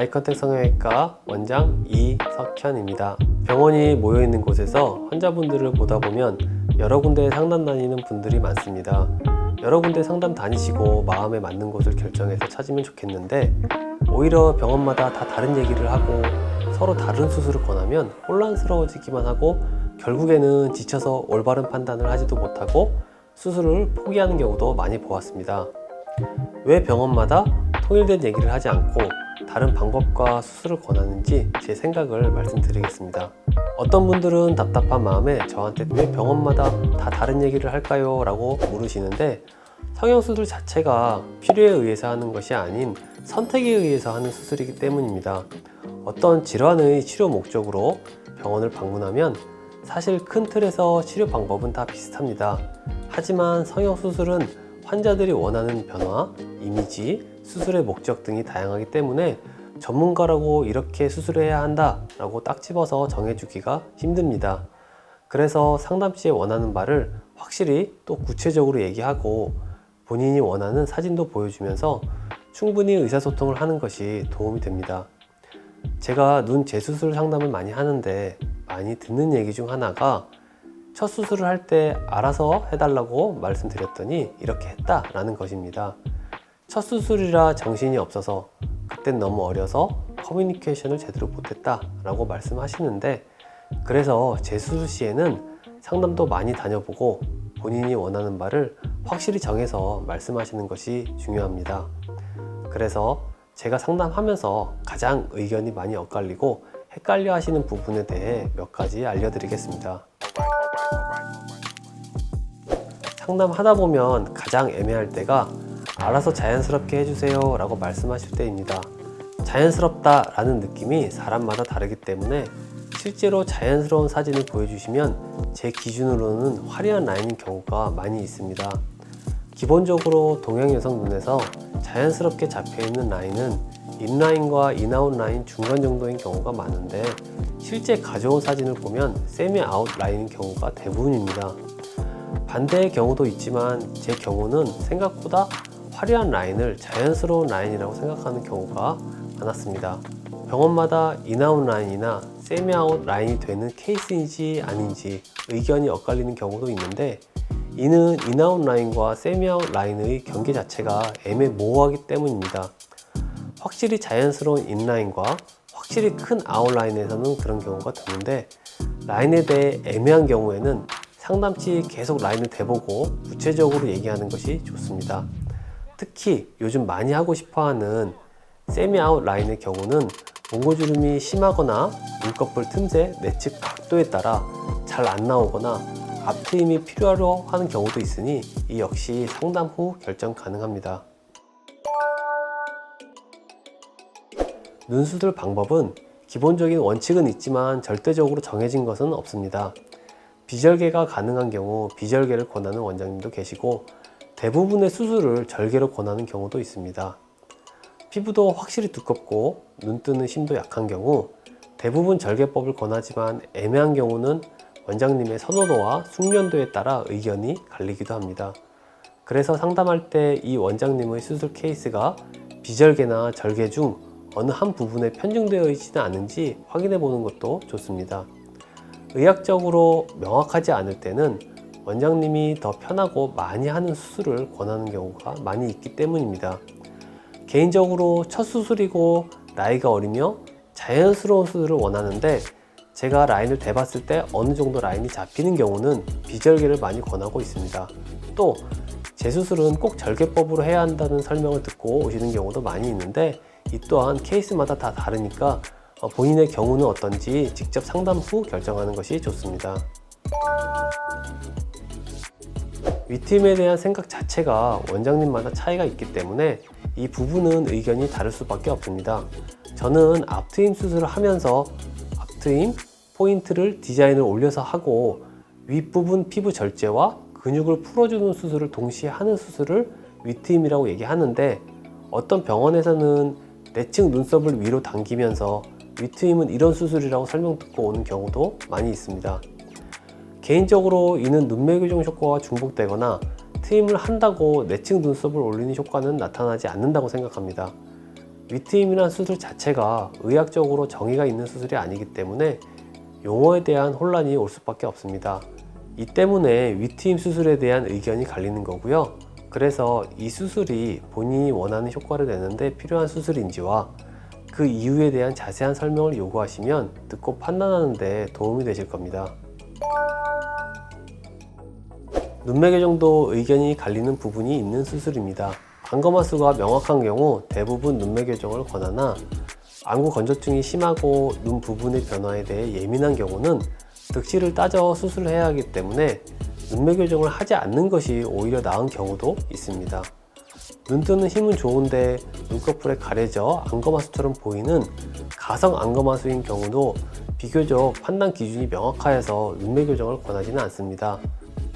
아이컨택 성형외과 원장 이석현입니다. 병원이 모여있는 곳에서 환자분들을 보다 보면 여러 군데 상담 다니는 분들이 많습니다. 여러 군데 상담 다니시고 마음에 맞는 곳을 결정해서 찾으면 좋겠는데, 오히려 병원마다 다 다른 얘기를 하고 서로 다른 수술을 권하면 혼란스러워지기만 하고 결국에는 지쳐서 올바른 판단을 하지도 못하고 수술을 포기하는 경우도 많이 보았습니다. 왜 병원마다 통일된 얘기를 하지 않고 다른 방법과 수술을 권하는지 제 생각을 말씀드리겠습니다. 어떤 분들은 답답한 마음에 저한테 왜 병원마다 다 다른 얘기를 할까요? 라고 물으시는데, 성형수술 자체가 필요에 의해서 하는 것이 아닌 선택에 의해서 하는 수술이기 때문입니다. 어떤 질환의 치료 목적으로 병원을 방문하면 사실 큰 틀에서 치료 방법은 다 비슷합니다. 하지만 성형수술은 환자들이 원하는 변화, 이미지, 수술의 목적 등이 다양하기 때문에 전문가라고 이렇게 수술해야 한다 라고 딱 집어서 정해주기가 힘듭니다. 그래서 상담 시에 원하는 바를 확실히 또 구체적으로 얘기하고 본인이 원하는 사진도 보여주면서 충분히 의사소통을 하는 것이 도움이 됩니다. 제가 눈 재수술 상담을 많이 하는데 많이 듣는 얘기 중 하나가, 첫 수술을 할 때 알아서 해달라고 말씀드렸더니 이렇게 했다 라는 것입니다. 첫 수술이라 정신이 없어서 그땐 너무 어려서 커뮤니케이션을 제대로 못했다 라고 말씀하시는데, 그래서 재수술 시에는 상담도 많이 다녀보고 본인이 원하는 바를 확실히 정해서 말씀하시는 것이 중요합니다. 그래서 제가 상담하면서 가장 의견이 많이 엇갈리고 헷갈려 하시는 부분에 대해 몇 가지 알려드리겠습니다. 상담하다 보면 가장 애매할 때가 알아서 자연스럽게 해주세요 라고 말씀하실 때입니다. 자연스럽다 라는 느낌이 사람마다 다르기 때문에 실제로 자연스러운 사진을 보여주시면 제 기준으로는 화려한 라인인 경우가 많이 있습니다. 기본적으로 동양 여성 눈에서 자연스럽게 잡혀있는 라인은 인라인과 인아웃 라인 중간 정도인 경우가 많은데, 실제 가져온 사진을 보면 세미 아웃 라인인 경우가 대부분입니다. 반대의 경우도 있지만 제 경우는 생각보다 화려한 라인을 자연스러운 라인이라고 생각하는 경우가 많았습니다. 병원마다 인아웃 라인이나 세미 아웃 라인이 되는 케이스인지 아닌지 의견이 엇갈리는 경우도 있는데, 이는 인아웃 라인과 세미 아웃 라인의 경계 자체가 애매모호하기 때문입니다. 확실히 자연스러운 인라인과 확실히 큰 아웃 라인에서는 그런 경우가 드문데, 라인에 대해 애매한 경우에는 상담치 계속 라인을 대보고 구체적으로 얘기하는 것이 좋습니다. 특히 요즘 많이 하고 싶어하는 세미 아웃 라인의 경우는 몽고주름이 심하거나 눈꺼풀 틈새 내측 각도에 따라 잘 안 나오거나 앞트임이 필요하려 하는 경우도 있으니 이 역시 상담 후 결정 가능합니다. 눈수술 방법은 기본적인 원칙은 있지만 절대적으로 정해진 것은 없습니다. 비절개가 가능한 경우 비절개를 권하는 원장님도 계시고, 대부분의 수술을 절개로 권하는 경우도 있습니다. 피부도 확실히 두껍고 눈뜨는 힘도 약한 경우 대부분 절개법을 권하지만, 애매한 경우는 원장님의 선호도와 숙련도에 따라 의견이 갈리기도 합니다. 그래서 상담할 때 이 원장님의 수술 케이스가 비절개나 절개 중 어느 한 부분에 편중되어 있지는 않은지 확인해 보는 것도 좋습니다. 의학적으로 명확하지 않을 때는 원장님이 더 편하고 많이 하는 수술을 권하는 경우가 많이 있기 때문입니다. 개인적으로 첫 수술이고 나이가 어리며 자연스러운 수술을 원하는데, 제가 라인을 대봤을 때 어느 정도 라인이 잡히는 경우는 비절개를 많이 권하고 있습니다. 또 재수술은 꼭 절개법으로 해야 한다는 설명을 듣고 오시는 경우도 많이 있는데, 이 또한 케이스마다 다 다르니까 본인의 경우는 어떤지 직접 상담 후 결정하는 것이 좋습니다. 윗트임에 대한 생각 자체가 원장님마다 차이가 있기 때문에 이 부분은 의견이 다를 수밖에 없습니다. 저는 앞트임 수술을 하면서 앞트임 포인트를 디자인을 올려서 하고, 윗부분 피부 절제와 근육을 풀어주는 수술을 동시에 하는 수술을 윗트임이라고 얘기하는데, 어떤 병원에서는 내측 눈썹을 위로 당기면서 윗트임은 이런 수술이라고 설명 듣고 오는 경우도 많이 있습니다. 개인적으로 이는 눈매 교정 효과와 중복되거나 트임을 한다고 내측 눈썹을 올리는 효과는 나타나지 않는다고 생각합니다. 위트임이란 수술 자체가 의학적으로 정의가 있는 수술이 아니기 때문에 용어에 대한 혼란이 올 수밖에 없습니다. 이 때문에 위트임 수술에 대한 의견이 갈리는 거고요. 그래서 이 수술이 본인이 원하는 효과를 내는데 필요한 수술인지와 그 이유에 대한 자세한 설명을 요구하시면 듣고 판단하는 데 도움이 되실 겁니다. 눈매 교정도 의견이 갈리는 부분이 있는 수술입니다. 안검하수가 명확한 경우 대부분 눈매 교정을 권하나 안구 건조증이 심하고 눈 부분의 변화에 대해 예민한 경우는 득실을 따져 수술해야 하기 때문에 눈매 교정을 하지 않는 것이 오히려 나은 경우도 있습니다. 눈뜨는 힘은 좋은데 눈꺼풀에 가려져 안검하수처럼 보이는 가성 안검하수인 경우도 비교적 판단 기준이 명확하여서 눈매 교정을 권하지는 않습니다.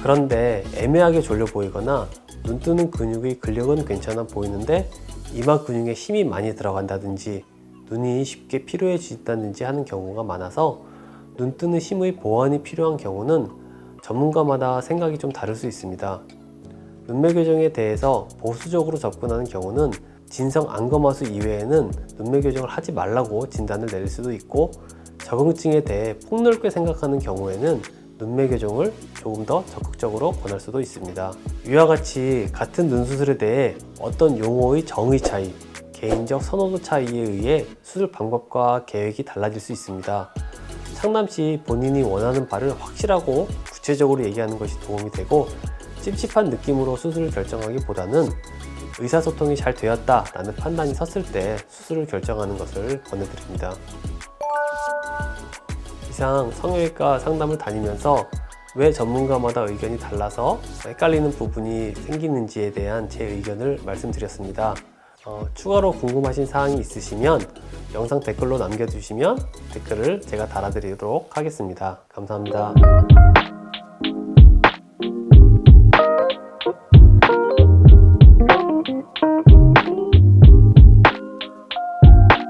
그런데 애매하게 졸려 보이거나 눈뜨는 근육의 근력은 괜찮아 보이는데 이마 근육에 힘이 많이 들어간다든지 눈이 쉽게 피로해진다든지 하는 경우가 많아서 눈뜨는 힘의 보완이 필요한 경우는 전문가마다 생각이 좀 다를 수 있습니다. 눈매 교정에 대해서 보수적으로 접근하는 경우는 진성 안검하수 이외에는 눈매 교정을 하지 말라고 진단을 내릴 수도 있고, 적응증에 대해 폭넓게 생각하는 경우에는 눈매 교정을 조금 더 적극적으로 권할 수도 있습니다. 이와 같이 같은 눈 수술에 대해 어떤 용어의 정의 차이, 개인적 선호도 차이에 의해 수술 방법과 계획이 달라질 수 있습니다. 상담 시 본인이 원하는 바를 확실하고 구체적으로 얘기하는 것이 도움이 되고, 찝찝한 느낌으로 수술을 결정하기보다는 의사소통이 잘 되었다라는 판단이 섰을 때 수술을 결정하는 것을 권해드립니다. 이상 성형외과 상담을 다니면서 왜 전문가마다 의견이 달라서 헷갈리는 부분이 생기는지에 대한 제 의견을 말씀드렸습니다. 추가로 궁금하신 사항이 있으시면 영상 댓글로 남겨주시면 댓글을 제가 달아드리도록 하겠습니다. 감사합니다.